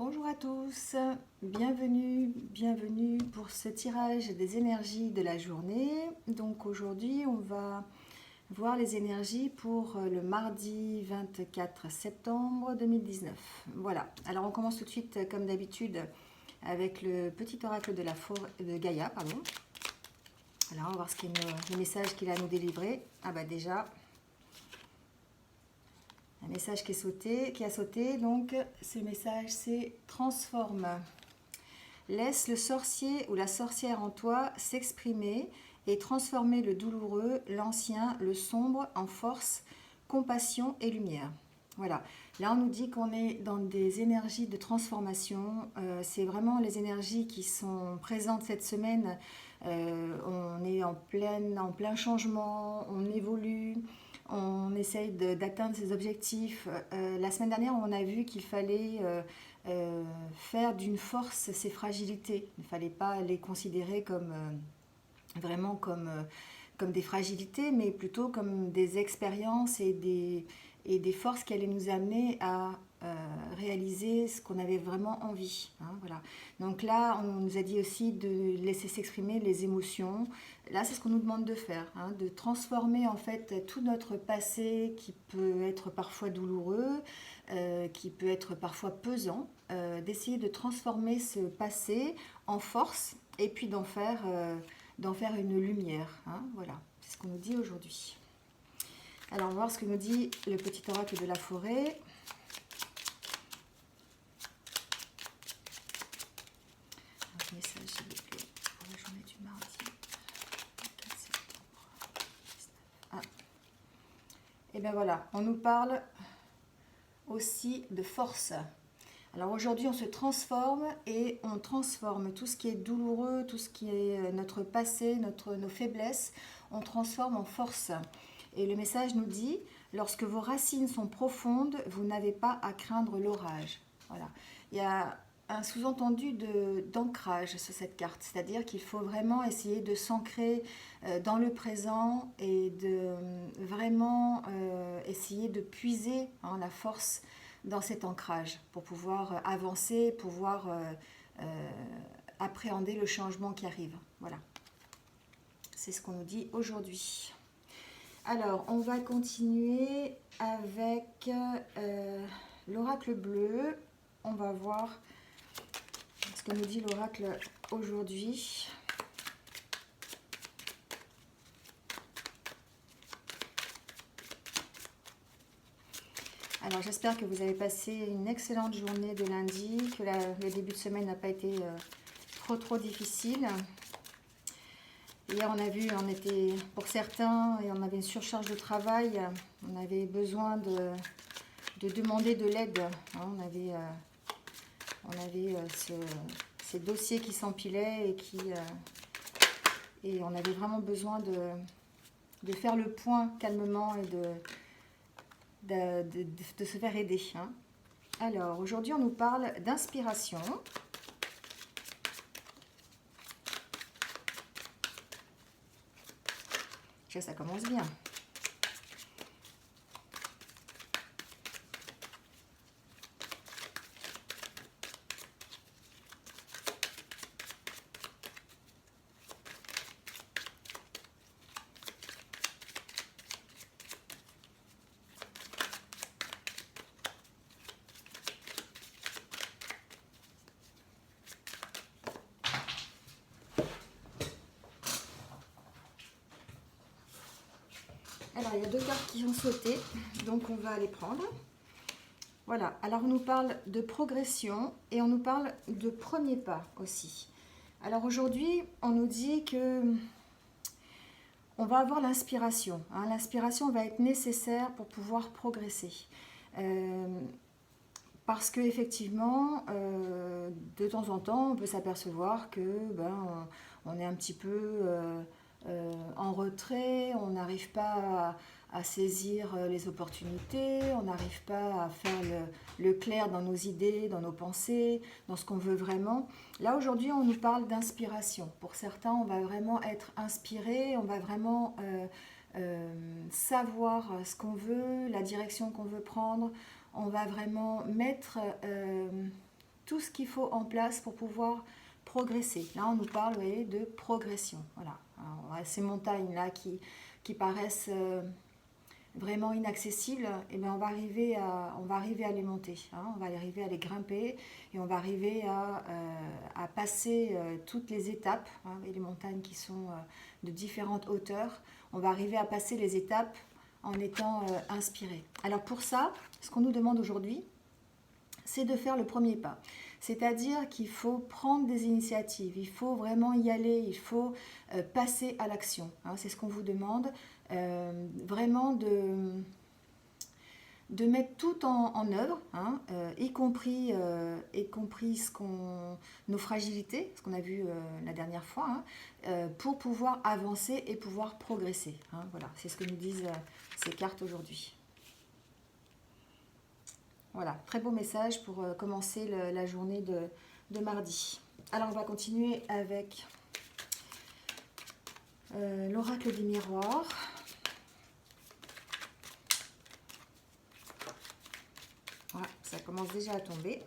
Bonjour à tous, bienvenue pour ce tirage des énergies de la journée. Donc aujourd'hui on va voir les énergies pour le mardi 24 septembre 2019. Voilà, alors on commence tout de suite comme d'habitude avec le petit oracle de la forêt de Gaïa, pardon. Alors on va voir ce qu'est le message qu'il a à nous délivrer. Ah bah déjà, un message qui a sauté, donc ce message c'est transforme. Laisse le sorcier ou la sorcière en toi s'exprimer et transformer le douloureux, l'ancien, le sombre en force, compassion et lumière. Voilà, là on nous dit qu'on est dans des énergies de transformation, c'est vraiment les énergies qui sont présentes cette semaine. On est en plein changement, on évolue, on essaye d'atteindre ses objectifs. La semaine dernière on a vu qu'il fallait faire d'une force ses fragilités. Il ne fallait pas les considérer comme vraiment comme des fragilités, mais plutôt comme des expériences et des forces qui allaient nous amener à réaliser ce qu'on avait vraiment envie. Hein, voilà. Donc là, on nous a dit aussi de laisser s'exprimer les émotions. Là, c'est ce qu'on nous demande de faire, hein, de transformer en fait tout notre passé qui peut être parfois douloureux, qui peut être parfois pesant, d'essayer de transformer ce passé en force et puis d'en faire une lumière. Hein, voilà, c'est ce qu'on nous dit aujourd'hui. Alors, on va voir ce que nous dit le petit oracle de la forêt. Un message, s'il vous plaît, pour la journée du mardi 4 septembre. Ah. Et bien voilà, on nous parle aussi de force. Alors aujourd'hui, on se transforme et on transforme tout ce qui est douloureux, tout ce qui est notre passé, nos faiblesses, on transforme en force. Et le message nous dit, lorsque vos racines sont profondes, vous n'avez pas à craindre l'orage. Voilà. Il y a un sous-entendu d'ancrage sur cette carte, c'est-à-dire qu'il faut vraiment essayer de s'ancrer dans le présent et de vraiment essayer de puiser la force dans cet ancrage pour pouvoir avancer, pouvoir appréhender le changement qui arrive. Voilà, c'est ce qu'on nous dit aujourd'hui. Alors, on va continuer avec l'oracle bleu. On va voir ce que nous dit l'oracle aujourd'hui. Alors, j'espère que vous avez passé une excellente journée de lundi, que le début de semaine n'a pas été trop difficile. Hier, on a vu, on était, pour certains, et on avait une surcharge de travail. On avait besoin de demander de l'aide. Hein, on avait ces dossiers qui s'empilaient et on avait vraiment besoin de faire le point calmement et de se faire aider. Hein. Alors, aujourd'hui, on nous parle d'inspiration. Ça commence bien. Alors, il y a deux cartes qui ont sauté, donc on va les prendre. Voilà, alors on nous parle de progression et on nous parle de premier pas aussi. Alors aujourd'hui, on nous dit que on va avoir l'inspiration. Hein. L'inspiration va être nécessaire pour pouvoir progresser. Parce qu'effectivement, de temps en temps, on peut s'apercevoir que on est un petit peu en retrait, on n'arrive pas à saisir les opportunités, on n'arrive pas à faire le clair dans nos idées, dans nos pensées, dans ce qu'on veut vraiment. Là, aujourd'hui, on nous parle d'inspiration. Pour certains, on va vraiment être inspiré, on va vraiment savoir ce qu'on veut, la direction qu'on veut prendre. On va vraiment mettre tout ce qu'il faut en place pour pouvoir progresser. Là, on nous parle, vous voyez, de progression. Voilà. Alors, ces montagnes-là qui paraissent vraiment inaccessibles, et bien on va arriver à les monter. Hein, on va arriver à les grimper et on va arriver à passer toutes les étapes. Hein, et les montagnes qui sont de différentes hauteurs, on va arriver à passer les étapes en étant inspiré. Alors pour ça, ce qu'on nous demande aujourd'hui, c'est de faire le premier pas. C'est-à-dire qu'il faut prendre des initiatives, il faut vraiment y aller, il faut passer à l'action. Hein, c'est ce qu'on vous demande, vraiment de mettre tout en œuvre, hein, y compris nos fragilités, ce qu'on a vu la dernière fois, hein, pour pouvoir avancer et pouvoir progresser. Hein, voilà, c'est ce que nous disent ces cartes aujourd'hui. Voilà, très beau message pour commencer la journée de mardi. Alors, on va continuer avec l'oracle des miroirs. Voilà, ça commence déjà à tomber.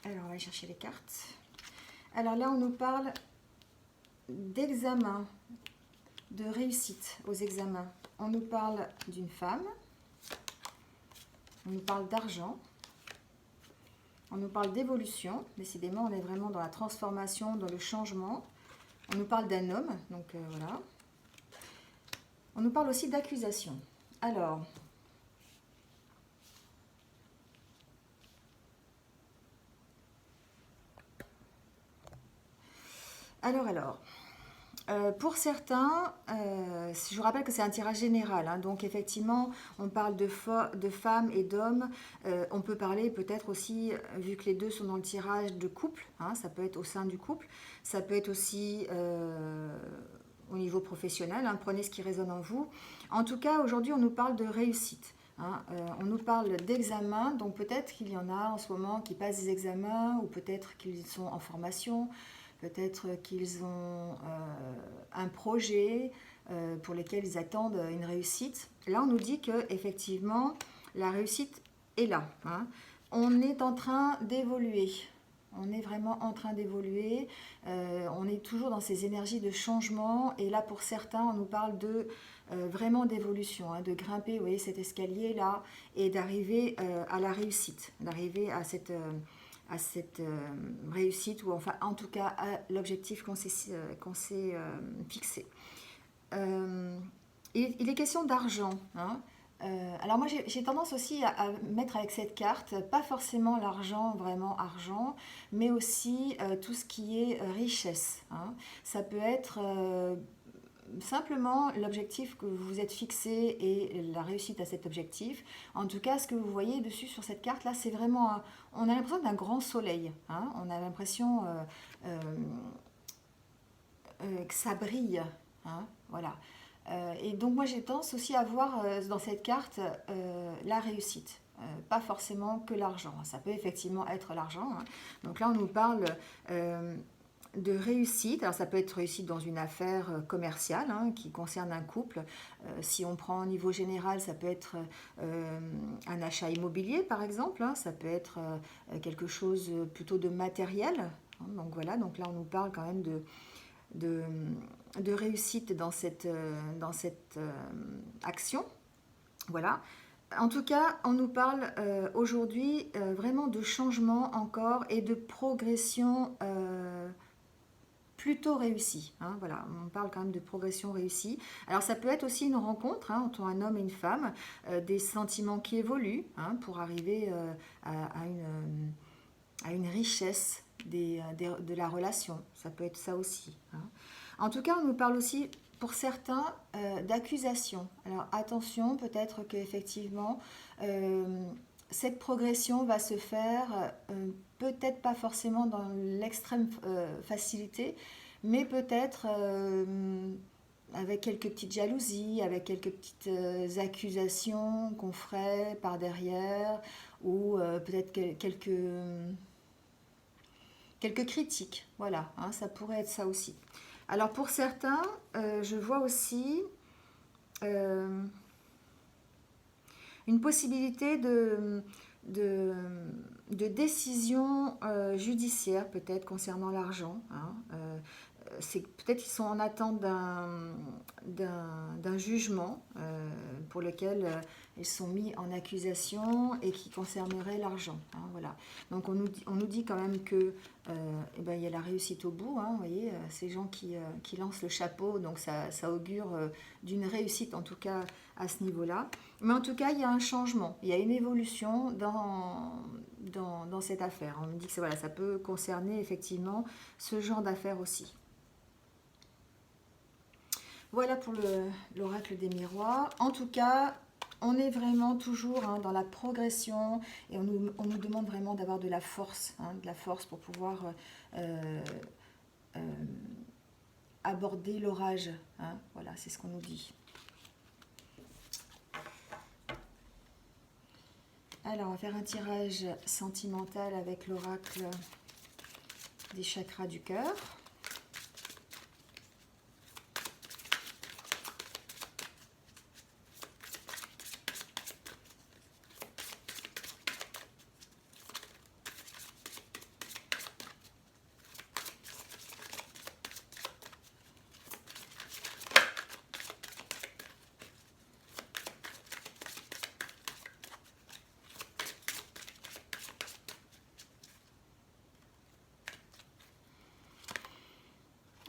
Alors, on va aller chercher les cartes. Alors là, on nous parle d'examen, de réussite aux examens. On nous parle d'une femme. On nous parle d'argent. On nous parle d'évolution. Décidément, on est vraiment dans la transformation, dans le changement. On nous parle d'un homme. Donc, voilà. On nous parle aussi d'accusation. Alors... pour certains, je vous rappelle que c'est un tirage général, hein, donc effectivement, on parle de femmes et d'hommes. On peut parler peut-être aussi, vu que les deux sont dans le tirage, de couple, hein, ça peut être au sein du couple, ça peut être aussi au niveau professionnel, hein, prenez ce qui résonne en vous. En tout cas, aujourd'hui, on nous parle de réussite. Hein, on nous parle d'examen, donc peut-être qu'il y en a en ce moment qui passent des examens, ou peut-être qu'ils sont en formation. Peut-être qu'ils ont un projet pour lequel ils attendent une réussite. Là, on nous dit qu'effectivement, la réussite est là. Hein. On est en train d'évoluer. On est vraiment en train d'évoluer. On est toujours dans ces énergies de changement. Et là, pour certains, on nous parle de vraiment d'évolution, hein, de grimper, vous voyez, cet escalier-là et d'arriver à la réussite, d'arriver à cette réussite, ou enfin en tout cas à l'objectif qu'on s'est fixé. Il est question d'argent. Hein. Alors moi j'ai tendance aussi à mettre avec cette carte, pas forcément l'argent, vraiment argent, mais aussi tout ce qui est richesse. Hein. Ça peut être... simplement l'objectif que vous vous êtes fixé et la réussite à cet objectif. En tout cas, ce que vous voyez dessus sur cette carte là, c'est vraiment on a l'impression d'un grand soleil, hein. On a l'impression que ça brille, hein. Voilà. Et donc moi j'ai tendance aussi à voir dans cette carte la réussite, pas forcément que l'argent. Ça peut effectivement être l'argent, hein. Donc là on nous parle de réussite. Alors ça peut être réussite dans une affaire commerciale, hein, qui concerne un couple. Si on prend au niveau général, ça peut être un achat immobilier par exemple, hein. Ça peut être quelque chose plutôt de matériel, hein. Donc voilà, donc là on nous parle quand même de réussite dans cette action. Voilà. En tout cas, on nous parle aujourd'hui vraiment de changement encore et de progression plutôt réussie. Hein, voilà, on parle quand même de progression réussie. Alors ça peut être aussi une rencontre, hein, entre un homme et une femme, des sentiments qui évoluent, hein, pour arriver à une richesse de la relation. Ça peut être ça aussi. Hein. En tout cas, on nous parle aussi, pour certains, d'accusation. Alors attention, peut-être qu'effectivement, cette progression va se faire peut-être pas forcément dans l'extrême facilité, mais peut-être avec quelques petites jalousies, avec quelques petites accusations qu'on ferait par derrière, ou peut-être quelques critiques. Voilà, hein, ça pourrait être ça aussi. Alors pour certains, je vois aussi une possibilité de, décision judiciaire peut-être concernant l'argent. Hein. Peut-être qu'ils sont en attente d'un jugement pour lequel ils sont mis en accusation et qui concernerait l'argent. Hein, voilà. Donc on nous dit quand même que eh ben, il y a la réussite au bout. Hein, vous voyez, ces gens qui lancent le chapeau, donc ça augure d'une réussite en tout cas à ce niveau-là. Mais en tout cas, il y a un changement, il y a une évolution dans cette affaire. On me dit que voilà, ça peut concerner effectivement ce genre d'affaires aussi. Voilà pour l'oracle des miroirs. En tout cas, on est vraiment toujours dans la progression et on nous demande vraiment d'avoir de la force pour pouvoir aborder l'orage. Hein. Voilà, c'est ce qu'on nous dit. Alors, on va faire un tirage sentimental avec l'oracle des chakras du cœur.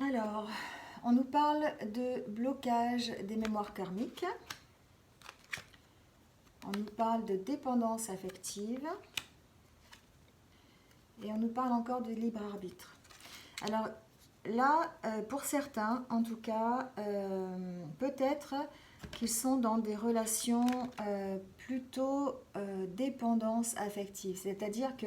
Alors, on nous parle de blocage des mémoires karmiques. On nous parle de dépendance affective. Et on nous parle encore de libre arbitre. Alors là, pour certains, en tout cas, peut-être qu'ils sont dans des relations plutôt dépendance affective. C'est-à-dire que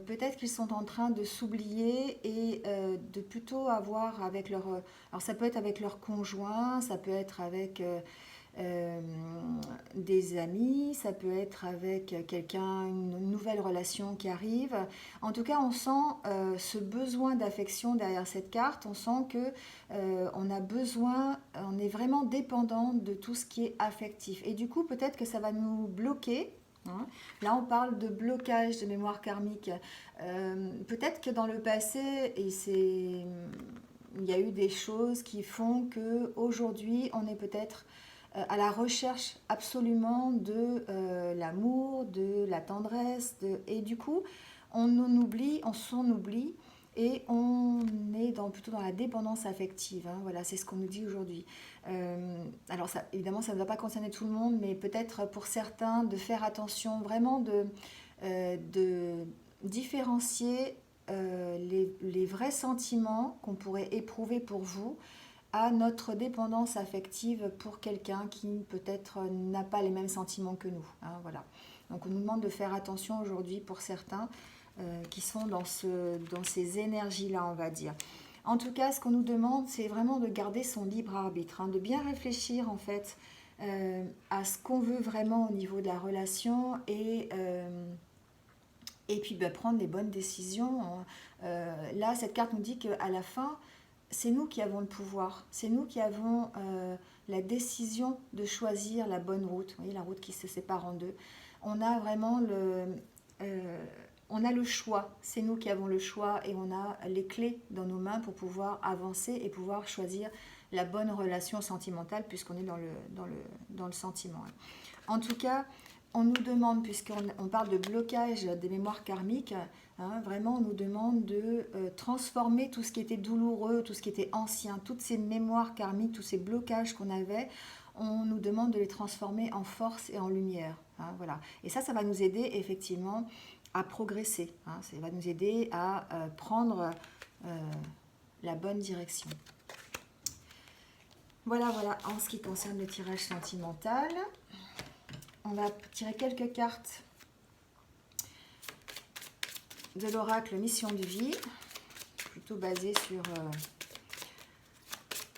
peut-être qu'ils sont en train de s'oublier et de plutôt avoir avec leur... alors ça peut être avec leur conjoint, ça peut être avec des amis, ça peut être avec quelqu'un, une nouvelle relation qui arrive. En tout cas, on sent ce besoin d'affection derrière cette carte. On sent que on a besoin, on est vraiment dépendant de tout ce qui est affectif. Et du coup, peut-être que ça va nous bloquer. Hein. Là, on parle de blocage de mémoire karmique. Peut-être que dans le passé, il y a eu des choses qui font que aujourd'hui, on est peut-être à la recherche absolument de l'amour, de la tendresse, et du coup, on s'en oublie et on est plutôt dans la dépendance affective. Hein, voilà, c'est ce qu'on nous dit aujourd'hui. Alors, ça, évidemment, ça ne va pas concerner tout le monde, mais peut-être pour certains, de faire attention, vraiment de différencier les vrais sentiments qu'on pourrait éprouver pour vous à notre dépendance affective pour quelqu'un qui peut-être n'a pas les mêmes sentiments que nous. Hein, voilà. Donc on nous demande de faire attention aujourd'hui pour certains qui sont dans ces énergies-là, on va dire. En tout cas, ce qu'on nous demande, c'est vraiment de garder son libre arbitre, hein, de bien réfléchir en fait à ce qu'on veut vraiment au niveau de la relation et puis prendre les bonnes décisions. Là, cette carte nous dit qu'à la fin, c'est nous qui avons le pouvoir, c'est nous qui avons la décision de choisir la bonne route. Vous voyez, la route qui se sépare en deux. On a vraiment on a le choix, c'est nous qui avons le choix et on a les clés dans nos mains pour pouvoir avancer et pouvoir choisir la bonne relation sentimentale puisqu'on est dans le sentiment. En tout cas, on nous demande, puisqu'on parle de blocage des mémoires karmiques, hein, vraiment on nous demande de transformer tout ce qui était douloureux, tout ce qui était ancien, toutes ces mémoires karmiques, tous ces blocages qu'on avait, on nous demande de les transformer en force et en lumière. Hein, voilà. Et ça va nous aider effectivement à progresser. Hein, ça va nous aider à prendre la bonne direction. Voilà, en ce qui concerne le tirage sentimental. On va tirer quelques cartes de l'oracle Mission de vie plutôt basé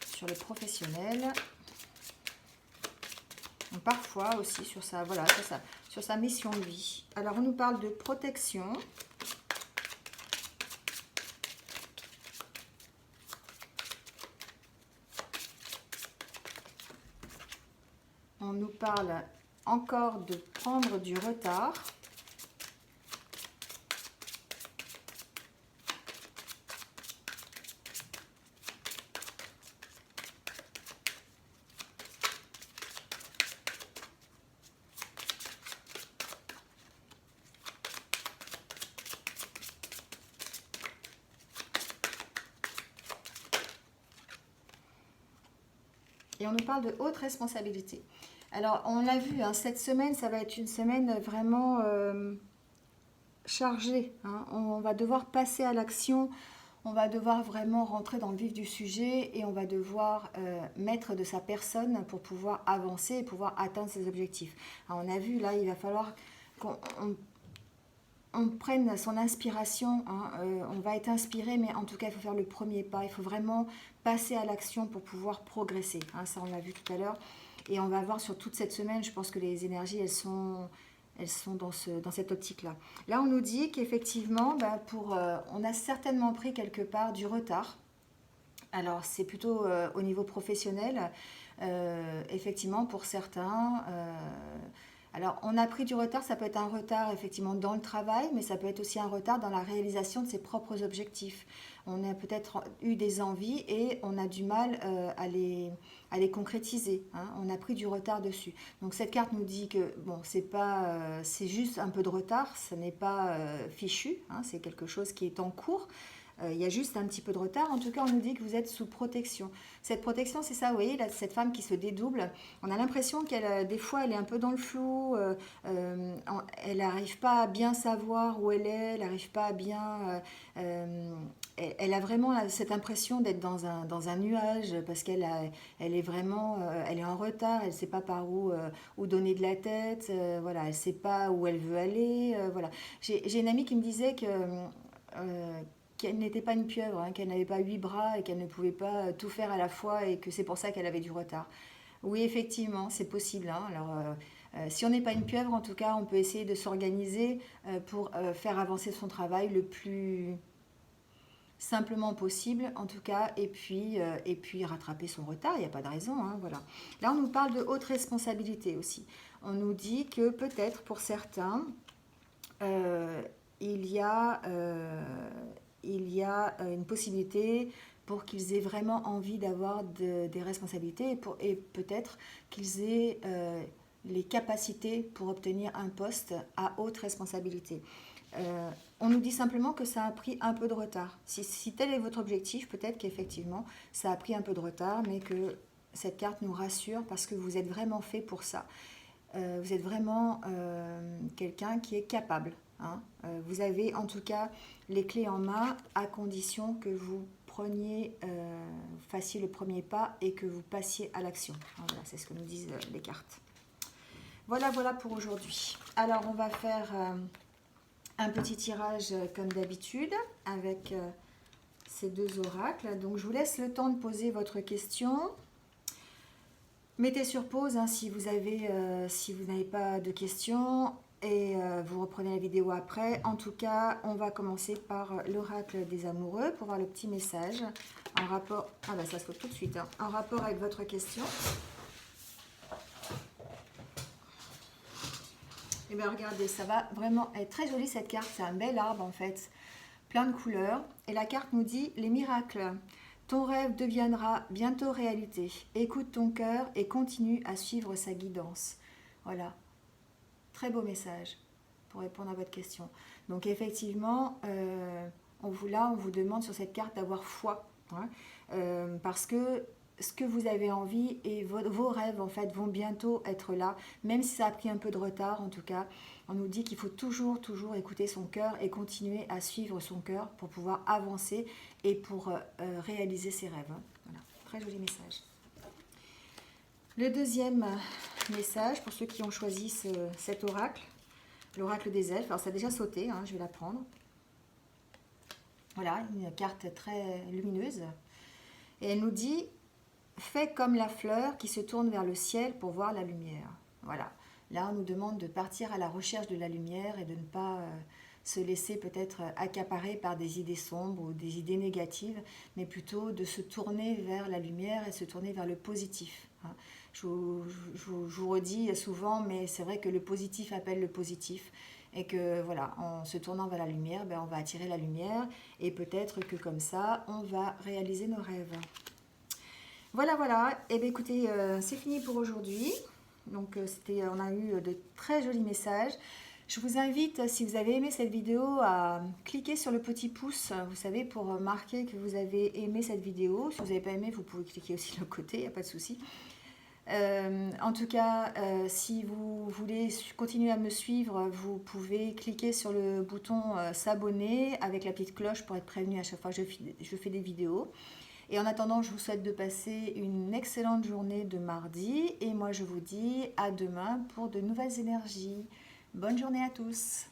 sur le professionnel. Donc, parfois aussi sur sa, voilà, sur sa mission de vie. Alors, on nous parle de protection. On nous parle encore de prendre du retard. Et on nous parle de haute responsabilité. Alors, on l'a vu, hein, cette semaine, ça va être une semaine vraiment chargée. Hein. On va devoir passer à l'action, on va devoir vraiment rentrer dans le vif du sujet et on va devoir mettre de sa personne pour pouvoir avancer et pouvoir atteindre ses objectifs. Alors, on a vu, là, il va falloir qu'on prenne son inspiration. Hein. On va être inspiré, mais en tout cas, il faut faire le premier pas. Il faut vraiment passer à l'action pour pouvoir progresser. Hein. Ça, on l'a vu tout à l'heure. Et on va voir sur toute cette semaine, je pense que les énergies, elles sont dans cette optique-là. Là, on nous dit qu'effectivement, on a certainement pris quelque part du retard. Alors, c'est plutôt au niveau professionnel. Effectivement, pour certains... alors, on a pris du retard, ça peut être un retard effectivement dans le travail, mais ça peut être aussi un retard dans la réalisation de ses propres objectifs. On a peut-être eu des envies et on a du mal à les concrétiser. Hein. On a pris du retard dessus. Donc cette carte nous dit que bon, c'est juste un peu de retard, ce n'est pas fichu, hein, c'est quelque chose qui est en cours. Il y a juste un petit peu de retard. En tout cas, on nous dit que vous êtes sous protection. Cette protection, c'est ça, vous voyez, là, cette femme qui se dédouble. On a l'impression qu'elle, des fois, elle est un peu dans le flou. Elle n'arrive pas à bien savoir où elle est. Elle n'arrive pas à bien... elle a vraiment cette impression d'être dans un nuage parce elle est vraiment... elle est en retard. Elle ne sait pas par où donner de la tête. Voilà, elle ne sait pas où elle veut aller. Voilà. J'ai une amie qui me disait que... qu'elle n'était pas une pieuvre, hein, qu'elle n'avait pas 8 bras et qu'elle ne pouvait pas tout faire à la fois et que c'est pour ça qu'elle avait du retard. Oui, effectivement, c'est possible. Hein. Alors, si on n'est pas une pieuvre, en tout cas, on peut essayer de s'organiser pour faire avancer son travail le plus simplement possible, en tout cas, et puis rattraper son retard, il n'y a pas de raison. Hein, voilà. Là, on nous parle de haute responsabilité aussi. On nous dit que peut-être pour certains, il y a une possibilité pour qu'ils aient vraiment envie d'avoir des responsabilités et peut-être qu'ils aient les capacités pour obtenir un poste à haute responsabilité. On nous dit simplement que ça a pris un peu de retard. Si tel est votre objectif, peut-être qu'effectivement, ça a pris un peu de retard, mais que cette carte nous rassure parce que vous êtes vraiment fait pour ça. Vous êtes vraiment quelqu'un qui est capable. Hein. Vous avez en tout cas les clés en main à condition que vous fassiez le premier pas et que vous passiez à l'action. Voilà, c'est ce que nous disent les cartes. Voilà pour aujourd'hui. Alors on va faire un petit tirage comme d'habitude avec ces deux oracles. Donc je vous laisse le temps de poser votre question. Mettez sur pause hein, si vous n'avez pas de questions. Et vous reprenez la vidéo après. En tout cas, on va commencer par l'oracle des amoureux pour voir le petit message en rapport... Ah bah ça se fait tout de suite. Hein, en rapport avec votre question. Et bien regardez, ça va vraiment être très joli cette carte. C'est un bel arbre en fait. Plein de couleurs. Et la carte nous dit les miracles. Ton rêve deviendra bientôt réalité. Écoute ton cœur et continue à suivre sa guidance. Voilà. Très beau message pour répondre à votre question. Donc effectivement, on vous demande sur cette carte d'avoir foi. Hein, parce que ce que vous avez envie et vos rêves en fait vont bientôt être là. Même si ça a pris un peu de retard en tout cas. On nous dit qu'il faut toujours écouter son cœur et continuer à suivre son cœur pour pouvoir avancer et pour réaliser ses rêves. Hein. Voilà, très joli message. Le deuxième message, pour ceux qui ont choisi cet oracle, l'oracle des elfes. Alors ça a déjà sauté, hein, je vais la prendre. Voilà, une carte très lumineuse. Et elle nous dit, fais comme la fleur qui se tourne vers le ciel pour voir la lumière. Voilà. Là, on nous demande de partir à la recherche de la lumière et de ne pas se laisser peut-être accaparer par des idées sombres ou des idées négatives, mais plutôt de se tourner vers la lumière et se tourner vers le positif. Je vous redis souvent, mais c'est vrai que le positif appelle le positif. Et que voilà, en se tournant vers la lumière, on va attirer la lumière et peut-être que comme ça, on va réaliser nos rêves. Voilà, voilà. Et bien écoutez, c'est fini pour aujourd'hui. Donc on a eu de très jolis messages. Je vous invite, si vous avez aimé cette vidéo, à cliquer sur le petit pouce, vous savez, pour marquer que vous avez aimé cette vidéo. Si vous n'avez pas aimé, vous pouvez cliquer aussi de l'autre côté, il n'y a pas de souci. En tout cas, si vous voulez continuer à me suivre, vous pouvez cliquer sur le bouton s'abonner avec la petite cloche pour être prévenu à chaque fois que je fais des vidéos. Et en attendant, je vous souhaite de passer une excellente journée de mardi. Et moi, je vous dis à demain pour de nouvelles énergies. Bonne journée à tous.